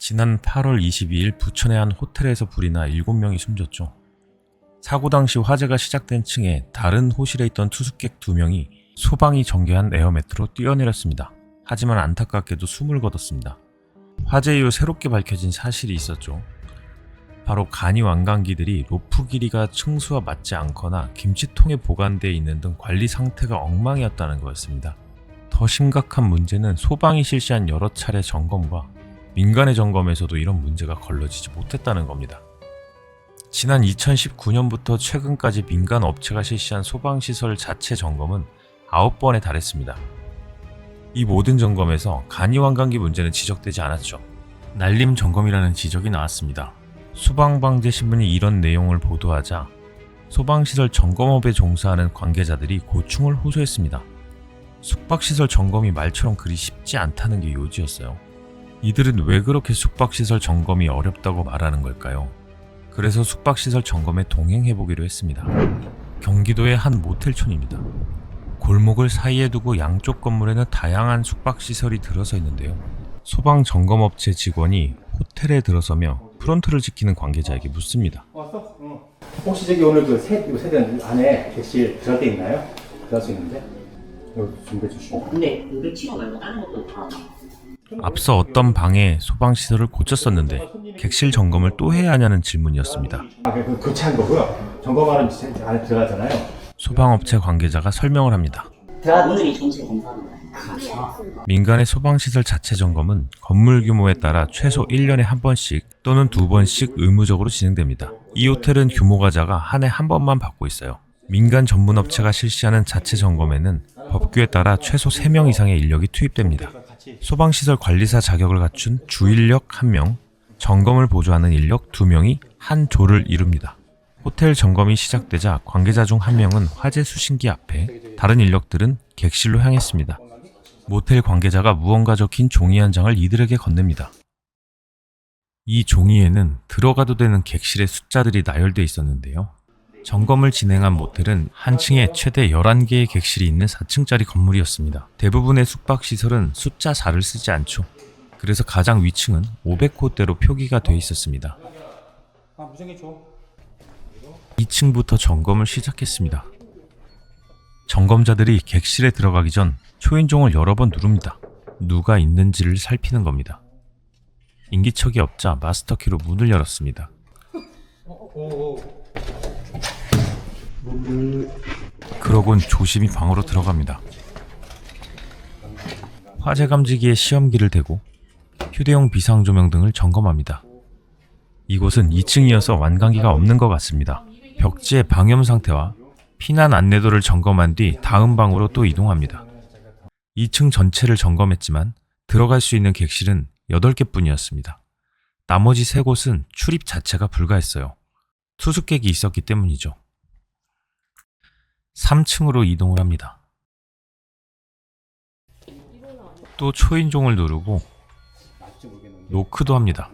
지난 8월 22일 부천의 한 호텔에서 불이 나 7명이 숨졌죠. 사고 당시 화재가 시작된 층에 다른 호실에 있던 투숙객 2명이 소방이 전개한 에어매트로 뛰어내렸습니다. 하지만 안타깝게도 숨을 거뒀습니다. 화재 이후 새롭게 밝혀진 사실이 있었죠. 바로 간이 완강기들이 로프 길이가 층수와 맞지 않거나 김치통에 보관되어 있는 등 관리 상태가 엉망이었다는 거였습니다. 더 심각한 문제는 소방이 실시한 여러 차례 점검과 민간의 점검에서도 이런 문제가 걸러지지 못했다는 겁니다. 지난 2019년부터 최근까지 민간 업체가 실시한 소방시설 자체 점검은 9번에 달했습니다. 이 모든 점검에서 간이완강기 문제는 지적되지 않았죠. 날림 점검이라는 지적이 나왔습니다. 소방방재신문이 이런 내용을 보도하자 소방시설 점검업에 종사하는 관계자들이 고충을 호소했습니다. 숙박시설 점검이 말처럼 그리 쉽지 않다는 게 요지였어요. 이들은 왜 그렇게 숙박시설 점검이 어렵다고 말하는 걸까요? 그래서 숙박시설 점검에 동행해보기로 했습니다. 경기도의 한 모텔촌입니다. 골목을 사이에 두고 양쪽 건물에는 다양한 숙박시설이 들어서 있는데요. 소방점검업체 직원이 호텔에 들어서며 프론트를 지키는 관계자에게 묻습니다. 왔어? 혹시 저기 오늘 그 세대 안에 객실 들어갈 데 있나요? 들어갈 수 있는데? 여기 준비해 주시고. 근데 500치고 말고 다른 것도 다. 앞서 어떤 방에 소방시설을 고쳤었는데 객실 점검을 또 해야 하냐는 질문이었습니다. 그 교체한 거고요. 점검하는 안에 들어가잖아요. 소방업체 관계자가 설명을 합니다. 오늘이 전체 검사하는 거야. 민간의 소방시설 자체 점검은 건물 규모에 따라 최소 1년에 한 번씩 또는 2번씩 의무적으로 진행됩니다. 이 호텔은 규모가 작아 한 해 한 번만 받고 있어요. 민간 전문업체가 실시하는 자체 점검에는 법규에 따라 최소 3명 이상의 인력이 투입됩니다. 소방시설 관리사 자격을 갖춘 주인력 1명, 점검을 보조하는 인력 2명이 한 조를 이룹니다. 호텔 점검이 시작되자 관계자 중 1명은 화재 수신기 앞에, 다른 인력들은 객실로 향했습니다. 모텔 관계자가 무언가 적힌 종이 한 장을 이들에게 건넵니다. 이 종이에는 들어가도 되는 객실의 숫자들이 나열되어 있었는데요. 점검을 진행한 모텔은 한 층에 최대 11개의 객실이 있는 4층짜리 건물이었습니다. 대부분의 숙박시설은 숫자 4를 쓰지 않죠. 그래서 가장 위층은 500호대로 표기가 되어 있었습니다. 2층부터 점검을 시작했습니다. 점검자들이 객실에 들어가기 전 초인종을 여러 번 누릅니다. 누가 있는지를 살피는 겁니다. 인기척이 없자 마스터키로 문을 열었습니다. 그러곤 조심히 방으로 들어갑니다. 화재 감지기에 시험기를 대고 휴대용 비상조명 등을 점검합니다. 이곳은 2층이어서 완강기가 없는 것 같습니다. 벽지의 방염 상태와 피난 안내도를 점검한 뒤 다음 방으로 또 이동합니다. 2층 전체를 점검했지만 들어갈 수 있는 객실은 8개뿐이었습니다. 나머지 3곳은 출입 자체가 불가했어요. 투숙객이 있었기 때문이죠. 3층으로 이동을 합니다. 또 초인종을 누르고 노크도 합니다.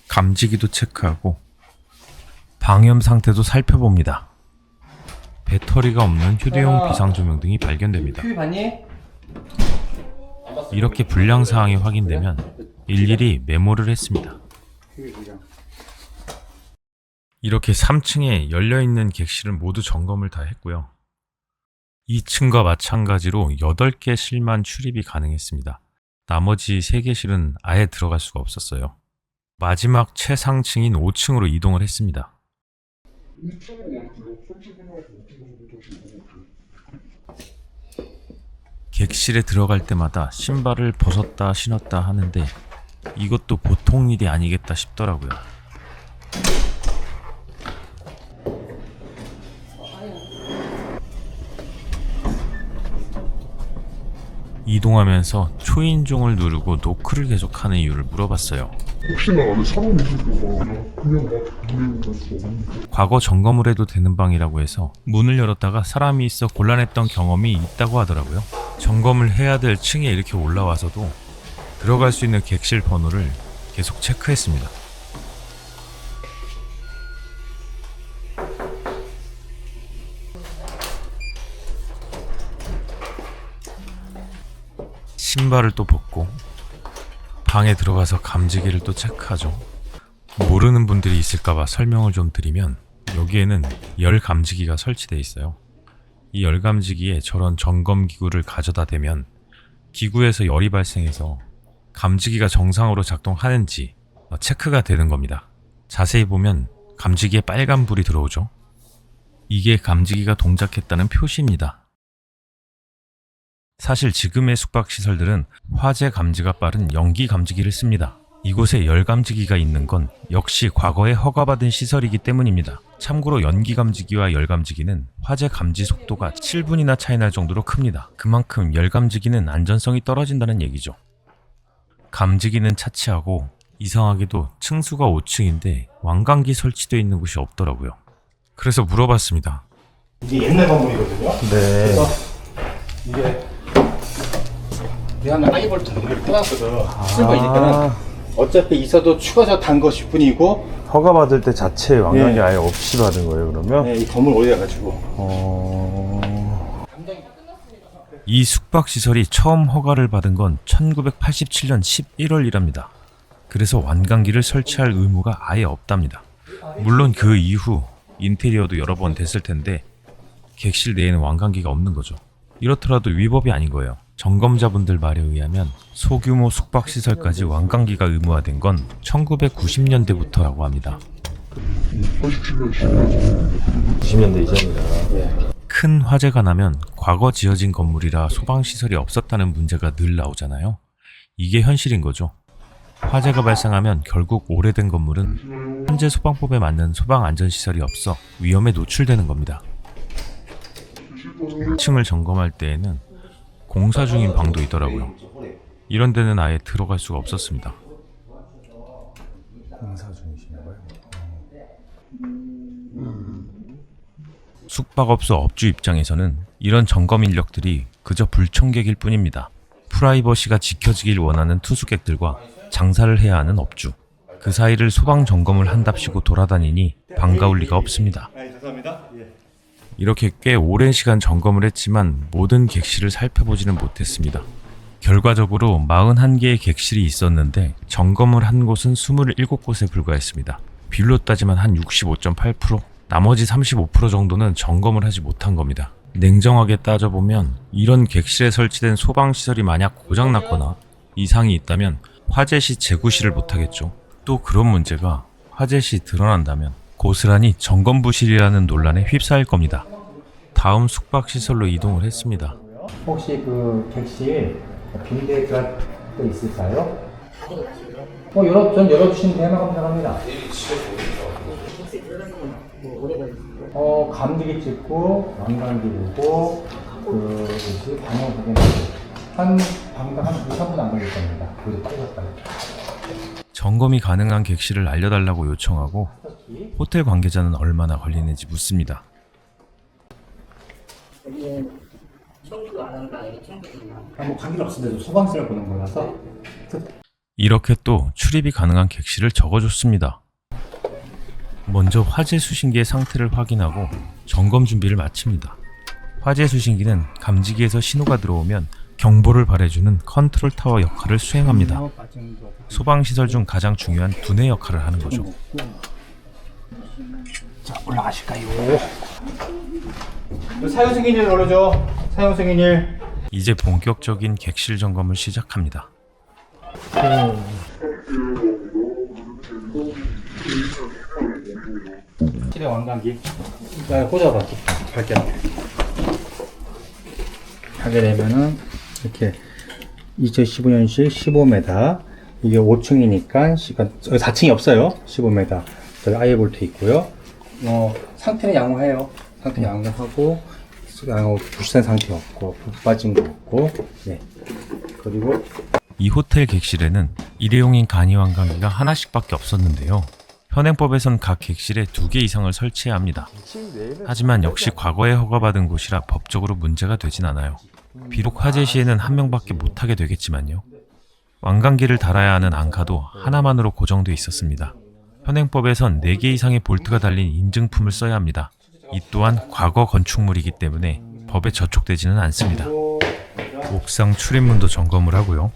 감지기도 체크하고 방염 상태도 살펴봅니다. 배터리가 없는 휴대용 비상조명 등이 발견됩니다. 이렇게 불량 사항이 확인되면 일일이 메모를 했습니다. 이렇게 3층에 열려있는 객실은 모두 점검을 다 했고요. 2층과 마찬가지로 8개 실만 출입이 가능했습니다. 나머지 3개 실은 아예 들어갈 수가 없었어요. 마지막 최상층인 5층으로 이동을 했습니다. 객실에 들어갈 때마다 신발을 벗었다 신었다 하는데 이것도 보통 일이 아니겠다 싶더라고요. 이동하면서 초인종을 누르고 노크를 계속하는 이유를 물어봤어요. 혹시나 안에 사람이 있을까봐 그냥 막 돌리는 수 없는데. 과거 점검을 해도 되는 방이라고 해서 문을 열었다가 사람이 있어 곤란했던 경험이 있다고 하더라고요. 점검을 해야 될 층에 이렇게 올라와서도 들어갈 수 있는 객실 번호를 계속 체크했습니다. 신발을 또 벗고 방에 들어가서 감지기를 또 체크하죠. 모르는 분들이 있을까봐 설명을 좀 드리면 여기에는 열 감지기가 설치되어 있어요. 이 열 감지기에 저런 점검 기구를 가져다 대면 기구에서 열이 발생해서 감지기가 정상으로 작동하는지 체크가 되는 겁니다. 자세히 보면 감지기에 빨간 불이 들어오죠. 이게 감지기가 동작했다는 표시입니다. 사실 지금의 숙박시설들은 화재 감지가 빠른 연기 감지기를 씁니다. 이곳에 열 감지기가 있는 건 역시 과거에 허가받은 시설이기 때문입니다. 참고로 연기 감지기와 열 감지기는 화재 감지 속도가 7분이나 차이 날 정도로 큽니다. 그만큼 열 감지기는 안전성이 떨어진다는 얘기죠. 감지기는 차치하고 이상하게도 층수가 5층인데 완강기 설치되어 있는 곳이 없더라고요. 그래서 물어봤습니다. 이게 옛날 건물이거든요. 네. 그래서 이게 미안한 아이볼트 이걸 떠났거든. 쓸 거니까는 어차피 있어도 추가서 단 것일 뿐이고. 허가받을 때 자체에 완강기 아예 없이 받은 거예요, 그러면? 네, 이 건물 오래돼가지고. 이 숙박시설이 처음 허가를 받은 건 1987년 11월이랍니다. 그래서 완강기를 설치할 의무가 아예 없답니다. 물론 그 이후 인테리어도 여러 번 됐을 텐데 객실 내에는 완강기가 없는 거죠. 이렇더라도 위법이 아닌 거예요. 점검자분들 말에 의하면 소규모 숙박시설까지 완강기가 의무화된 건 1990년대부터라고 합니다. 90년대 이전이라. 큰 화재가 나면 과거 지어진 건물이라 소방시설이 없었다는 문제가 늘 나오잖아요. 이게 현실인 거죠. 화재가 발생하면 결국 오래된 건물은 현재 소방법에 맞는 소방안전시설이 없어 위험에 노출되는 겁니다. 1층을 점검할 때에는 공사 중인 방도 있더라고요. 이런 데는 아예 들어갈 수가 없었습니다. 공사 중이신가요? 숙박업소 업주 입장에서는 이런 점검 인력들이 그저 불청객일 뿐입니다. 프라이버시가 지켜지길 원하는 투숙객들과 장사를 해야 하는 업주. 그 사이를 소방 점검을 한답시고 돌아다니니 반가울 리가 없습니다. 죄송합니다. 이렇게 꽤 오랜 시간 점검을 했지만 모든 객실을 살펴보지는 못했습니다. 결과적으로 41개의 객실이 있었는데 점검을 한 곳은 27곳에 불과했습니다. 비율로 따지면 한 65.8%, 나머지 35% 정도는 점검을 하지 못한 겁니다. 냉정하게 따져보면 이런 객실에 설치된 소방시설이 만약 고장났거나 이상이 있다면 화재 시 재구시를 못하겠죠. 또 그런 문제가 화재 시 드러난다면 고스란히 점검부실이라는 논란에 휩싸일 겁니다. 다음 숙박시설로 이동을 했습니다. 혹시 그 객실 빈대가 또 있을까요? 전 열어주시면 되나 감사합니다. 감지기 찍고 완강기 보고 방역 확인하고 한 방당 한 2, 3분 안 걸릴 겁니다. 그리고 퇴근까지. 점검이 가능한 객실을 알려달라고 요청하고 호텔 관계자는 얼마나 걸리는지 묻습니다. 뭐 관계 없는데도 소방서를 보는 거라서. 이렇게 또 출입이 가능한 객실을 적어줬습니다. 먼저 화재 수신기의 상태를 확인하고 점검 준비를 마칩니다. 화재 수신기는 감지기에서 신호가 들어오면 경보를 발해주는 컨트롤 타워 역할을 수행합니다. 소방시설 중 가장 중요한 두뇌 역할을 하는 거죠. 자, 올라가실까요? 사용 승인일 눌러줘. 사용 승인일. 이제 본격적인 객실 점검을 시작합니다. 실내 완강기. 자, 꽂아봐. 갈게. 하게 되면은 이렇게 2015년식 15m. 이게 5층이니까 4층이 없어요. 15m. 저기 아이볼트 있고요. 상태는 양호해요. 상태 양호하고 부실한 상태 없고 불 빠진 거 없고. 네. 그리고 이 호텔 객실에는 일회용인 간이완강기가 하나씩밖에 없었는데요. 현행법에선 각 객실에 2개 이상을 설치해야 합니다. 하지만 역시 과거에 허가받은 곳이라 법적으로 문제가 되진 않아요. 비록 화재 시에는 한 명밖에 못하게 되겠지만요. 완강기를 달아야 하는 앙카도 하나만으로 고정돼 있었습니다. 현행법에선 4개 이상의 볼트가 달린 인증품을 써야 합니다. 이 또한 과거 건축물이기 때문에 법에 저촉되지는 않습니다. 옥상 출입문도 점검을 하고요.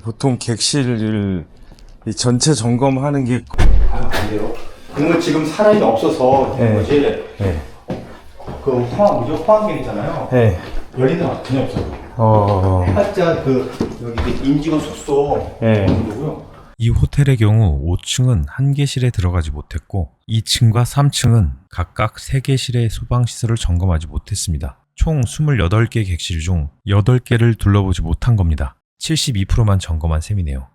보통 객실을 전체 점검하는 게 안 돼요. 그러면 지금 사람이 없어서 된 거지. 그 호환기있잖아요. 열리는 거 전혀 없어요. 해봤자 여기 임직원 숙소 정도고요. 이 호텔의 경우 5층은 한 개실에 들어가지 못했고 2층과 3층은 각각 3개실의 소방시설을 점검하지 못했습니다. 총 28개 객실 중 8개를 둘러보지 못한 겁니다. 72%만 점검한 셈이네요.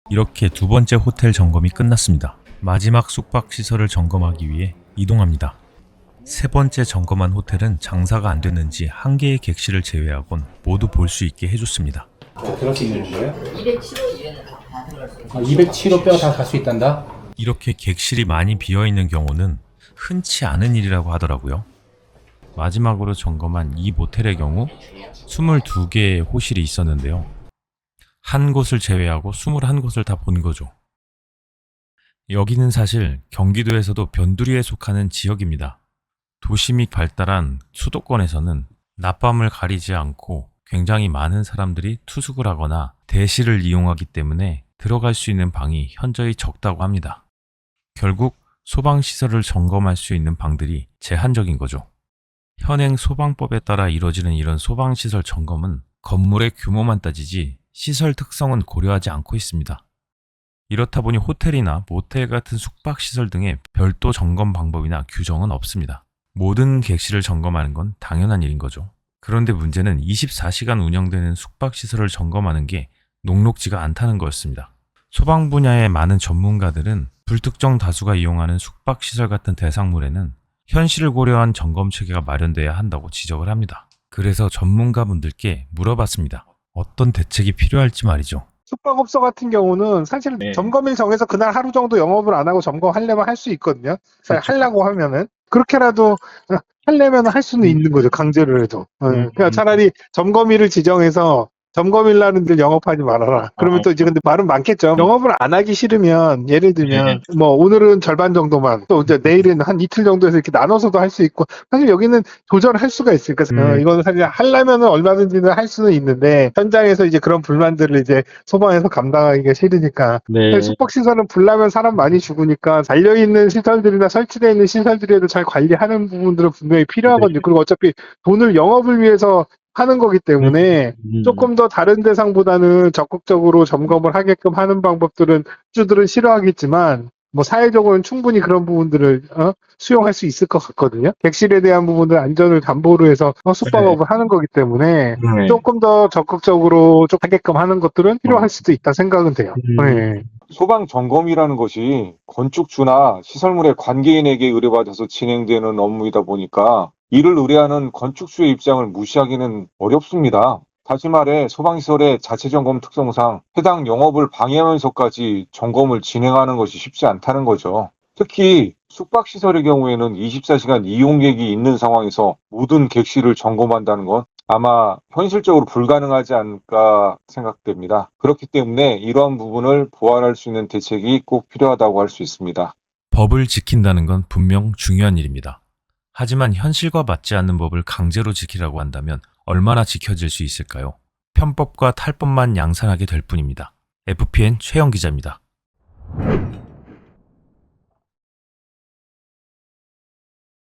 이렇게 두 번째 호텔 점검이 끝났습니다. 마지막 숙박시설을 점검하기 위해 이동합니다. 세 번째 점검한 호텔은 장사가 안 됐는지 한 개의 객실을 제외하곤 모두 볼 수 있게 해줬습니다. 들어갈 수 있는 거예요? 207호 이외에는 다 들어갈 수 있어요. 207호 뼈 다 갈 수 있단다? 이렇게 객실이 많이 비어있는 경우는 흔치 않은 일이라고 하더라고요. 마지막으로 점검한 이 모텔의 경우 22개의 호실이 있었는데요. 한 곳을 제외하고 21곳을 다 본 거죠. 여기는 사실 경기도에서도 변두리에 속하는 지역입니다. 도심이 발달한 수도권에서는 낮밤을 가리지 않고 굉장히 많은 사람들이 투숙을 하거나 대시를 이용하기 때문에 들어갈 수 있는 방이 현저히 적다고 합니다. 결국 소방시설을 점검할 수 있는 방들이 제한적인 거죠. 현행 소방법에 따라 이뤄지는 이런 소방시설 점검은 건물의 규모만 따지지 시설 특성은 고려하지 않고 있습니다. 이렇다 보니 호텔이나 모텔 같은 숙박시설 등의 별도 점검 방법이나 규정은 없습니다. 모든 객실을 점검하는 건 당연한 일인 거죠. 그런데 문제는 24시간 운영되는 숙박시설을 점검하는 게 녹록지가 않다는 거였습니다. 소방 분야의 많은 전문가들은 불특정 다수가 이용하는 숙박시설 같은 대상물에는 현실을 고려한 점검 체계가 마련돼야 한다고 지적을 합니다. 그래서 전문가분들께 물어봤습니다. 어떤 대책이 필요할지 말이죠. 숙박업소 같은 경우는 사실 점검일 정해서 그날 하루 정도 영업을 안 하고 점검하려면 할 수 있거든요. 하려고 하면은. 그렇게라도 하려면 할 수는 있는 거죠. 강제로 해도. 그러니까 차라리 점검일을 지정해서 점검일 날은 늘 영업하지 말아라. 그러면 또 이제 근데 말은 많겠죠. 영업을 안 하기 싫으면 예를 들면 뭐 오늘은 절반 정도만 또 이제 내일은 한 이틀 정도에서 이렇게 나눠서도 할 수 있고 사실 여기는 조절할 수가 있으니까 이거는 사실 하려면은 얼마든지는 할 수는 있는데 현장에서 이제 그런 불만들을 이제 소방에서 감당하기가 싫으니까 숙박시설은 불나면 사람 많이 죽으니까 달려있는 시설들이나 설치되어 있는 시설들에도 잘 관리하는 부분들은 분명히 필요하거든요. 그리고 어차피 돈을 영업을 위해서 하는 거기 때문에 조금 더 다른 대상보다는 적극적으로 점검을 하게끔 하는 방법들은 주들은 싫어하겠지만 뭐 사회적으로는 충분히 그런 부분들을 수용할 수 있을 것 같거든요. 객실에 대한 부분들 안전을 담보로 해서 숙박업을 하는 거기 때문에 조금 더 적극적으로 좀 하게끔 하는 것들은 필요할 수도 있다 생각은 돼요. 소방 점검이라는 것이 건축주나 시설물의 관계인에게 의뢰받아서 진행되는 업무이다 보니까 이를 의뢰하는 건축주의 입장을 무시하기는 어렵습니다. 다시 말해 소방시설의 자체점검 특성상 해당 영업을 방해하면서까지 점검을 진행하는 것이 쉽지 않다는 거죠. 특히 숙박시설의 경우에는 24시간 이용객이 있는 상황에서 모든 객실을 점검한다는 건 아마 현실적으로 불가능하지 않을까 생각됩니다. 그렇기 때문에 이러한 부분을 보완할 수 있는 대책이 꼭 필요하다고 할 수 있습니다. 법을 지킨다는 건 분명 중요한 일입니다. 하지만 현실과 맞지 않는 법을 강제로 지키라고 한다면 얼마나 지켜질 수 있을까요? 편법과 탈법만 양산하게 될 뿐입니다. FPN 최영 기자입니다.